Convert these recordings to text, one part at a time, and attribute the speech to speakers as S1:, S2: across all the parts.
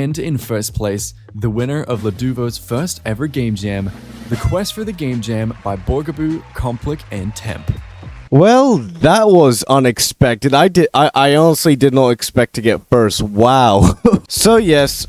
S1: and in first place, the winner of Luduvo's first ever Game Jam, The Quest for the Game Jam by Borgaboo, Complic, and Temp.
S2: Well, that was unexpected. I honestly did not expect to get first. Wow. So yes,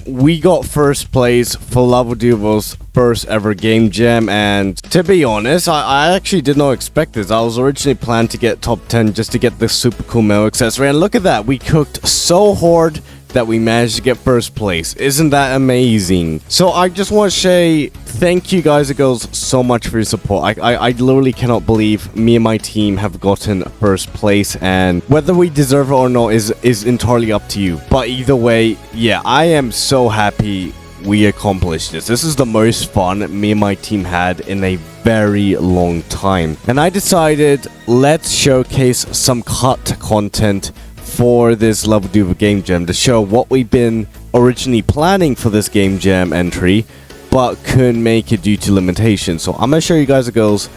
S2: we got first place for Luduvo's first ever Game Jam, and to be honest, I actually did not expect this. I was originally planned to get top 10 just to get the super cool mail accessory, and look at that, we cooked so hard that we managed to get first place. Isn't that amazing? So I just want to say thank you guys and girls so much for your support. I literally cannot believe me and my team have gotten first place, and whether we deserve it or not is entirely up to you. But either way, yeah, I am so happy we accomplished this. This is the most fun me and my team had in a very long time. And I decided, let's showcase some cut content for this Luduvo Game Jam to show what we've been originally planning for this Game Jam entry, but couldn't make it due to limitations. So I'm going to show you guys and girls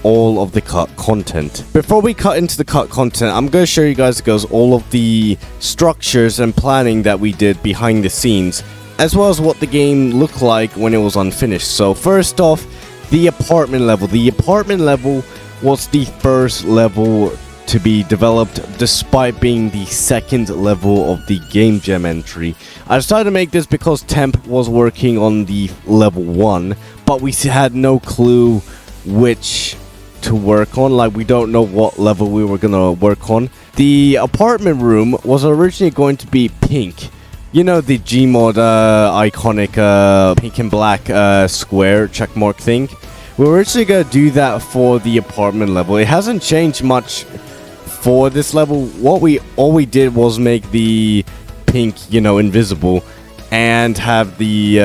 S2: all of the cut content. Before we cut into the cut content, I'm going to show you guys and girls all of the structures and planning that we did behind the scenes, as well as what the game looked like when it was unfinished. So first off, the apartment level. The apartment level was the first level to be developed, despite being the second level of the Game Jam entry. I decided to make this because Temp was working on the level 1, but we had no clue which to work on. Like, we don't know what level we were gonna work on. The apartment room was originally going to be pink. You know, the Gmod iconic pink and black square checkmark thing. We were originally gonna do that for the apartment level. It hasn't changed much for this level. All we did was make the pink, you know, invisible, and have the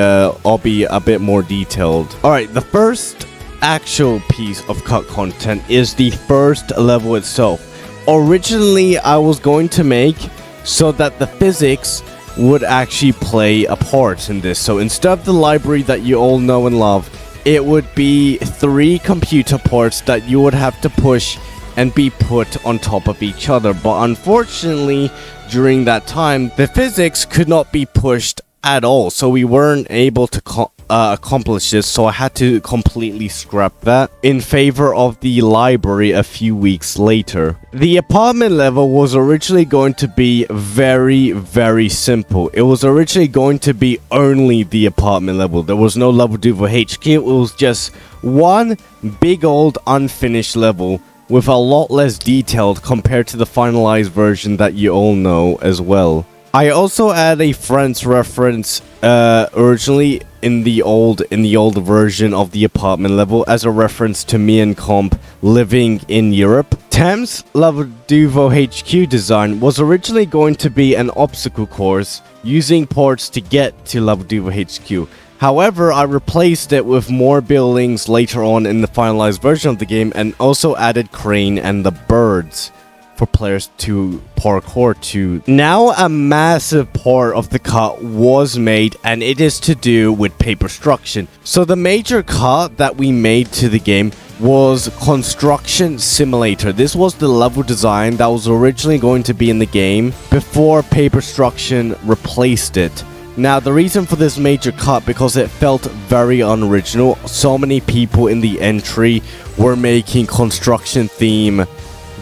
S2: obby a bit more detailed. Alright, the first actual piece of cut content is the first level itself. Originally, I was going to make so that the physics would actually play a part in this. So instead of the library that you all know and love, it would be 3 computer parts that you would have to push and be put on top of each other. But unfortunately, during that time, the physics could not be pushed at all, so we weren't able to accomplish this. So I had to completely scrap that in favor of the library a few weeks later. The apartment level was originally going to be very, very simple. It was originally going to be only the apartment level. There was no Luduvo HQ. It was just one big old unfinished level with a lot less detailed compared to the finalized version that you all know as well. I also add a friend's reference originally in the old version of the apartment level as a reference to me and Comp living in Europe. Temp's Luduvo HQ design was originally going to be an obstacle course using ports to get to Luduvo HQ. However, I replaced it with more buildings later on in the finalized version of the game, and also added crane and the birds for players to parkour to. Now a massive part of the cut was made, and it is to do with paperstruction. So the major cut that we made to the game was Construction Simulator. This was the level design that was originally going to be in the game before paperstruction replaced it. Now, the reason for this major cut, because it felt very unoriginal. So many people in the entry were making construction theme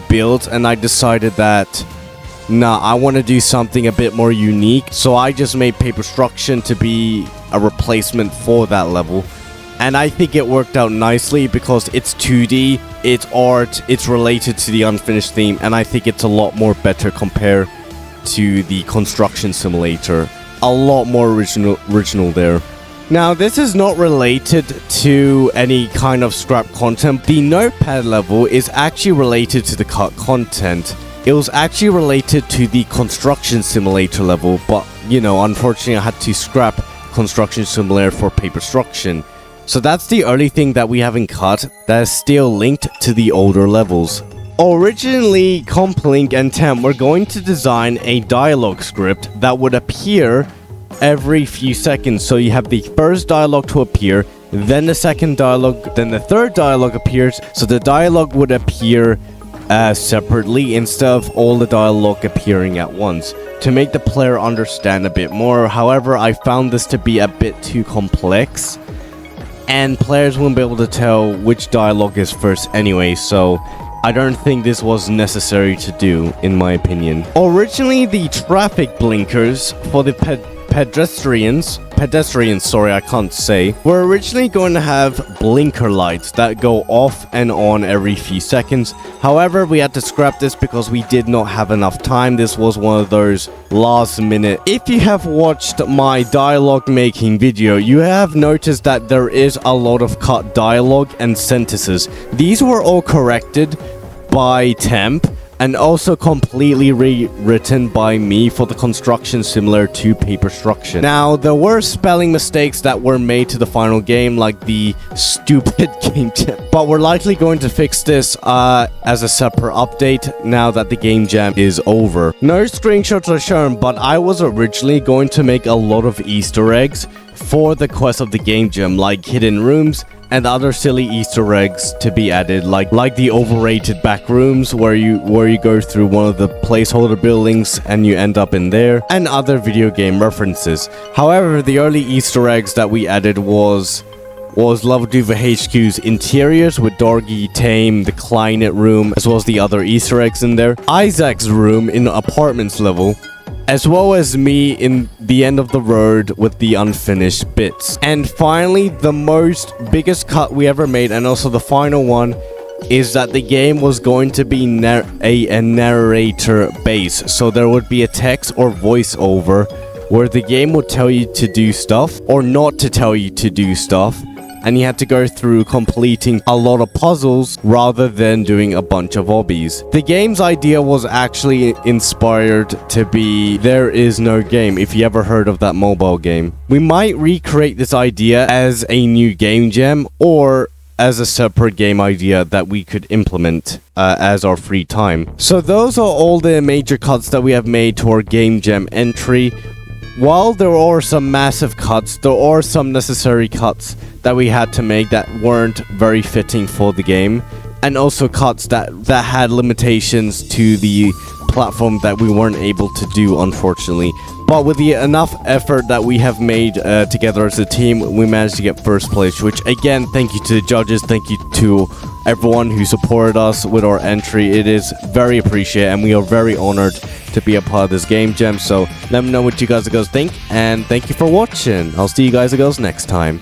S2: builds, and I decided that, nah, I want to do something a bit more unique. So I just made paperstruction to be a replacement for that level. And I think it worked out nicely because it's 2D, it's art, it's related to the unfinished theme, and I think it's a lot more better compared to the Construction Simulator. A lot more original there. Now, this is not related to any kind of scrap content. The notepad level is actually related to the cut content. It was actually related to the Construction Simulator level, but, you know, unfortunately I had to scrap Construction Simulator for paperstruction. So that's the only thing that we haven't cut that is still linked to the older levels. Originally, Complink and Temp were going to design a dialogue script that would appear every few seconds. So you have the first dialogue to appear, then the second dialogue, then the third dialogue appears. So the dialogue would appear separately instead of all the dialogue appearing at once to make the player understand a bit more. However, I found this to be a bit too complex, and players won't be able to tell which dialogue is first anyway, so I don't think this was necessary to do, in my opinion. Originally, the traffic blinkers for the pedestrians, sorry, I can't say, were originally going to have blinker lights that go off and on every few seconds. However, we had to scrap this because we did not have enough time. This was one of those last minute. If you have watched my dialogue making video, you have noticed that there is a lot of cut dialogue and sentences. These were all corrected by Temp, and also completely rewritten by me for the construction similar to Paperstruction. Now, there were spelling mistakes that were made to the final game, like the stupid game jam, but we're likely going to fix this as a separate update now that the game jam is over. No screenshots are shown, but I was originally going to make a lot of Easter eggs for the quest of the game jam, like hidden rooms and other silly Easter eggs to be added, like the overrated back rooms where you go through one of the placeholder buildings and you end up in there, and other video game references. However, the early Easter eggs that we added was Luduvo HQ's interiors with Dorgy, Tame, the Climate room, as well as the other Easter eggs in there, Isaac's room in apartments level, as well as me in the end of the road with the unfinished bits. And finally, the biggest cut we ever made, and also the final one, is that the game was going to be a narrator base. So there would be a text or voiceover where the game would tell you to do stuff or not to tell you to do stuff, and you had to go through completing a lot of puzzles rather than doing a bunch of obbies. The game's idea was actually inspired to be There Is No Game, if you ever heard of that mobile game. We might recreate this idea as a new game jam or as a separate game idea that we could implement as our free time. So those are all the major cuts that we have made to our game jam entry. While there are some massive cuts, there are some necessary cuts that we had to make that weren't very fitting for the game, and also cuts that had limitations to the platform that we weren't able to do, unfortunately. But with the enough effort that we have made together as a team, we managed to get first place, which again, thank you to the judges, thank you to everyone who supported us with our entry. It is very appreciated, and we are very honored to be a part of this game jam. So let me know what you guys think, and thank you for watching. I'll see you guys next time.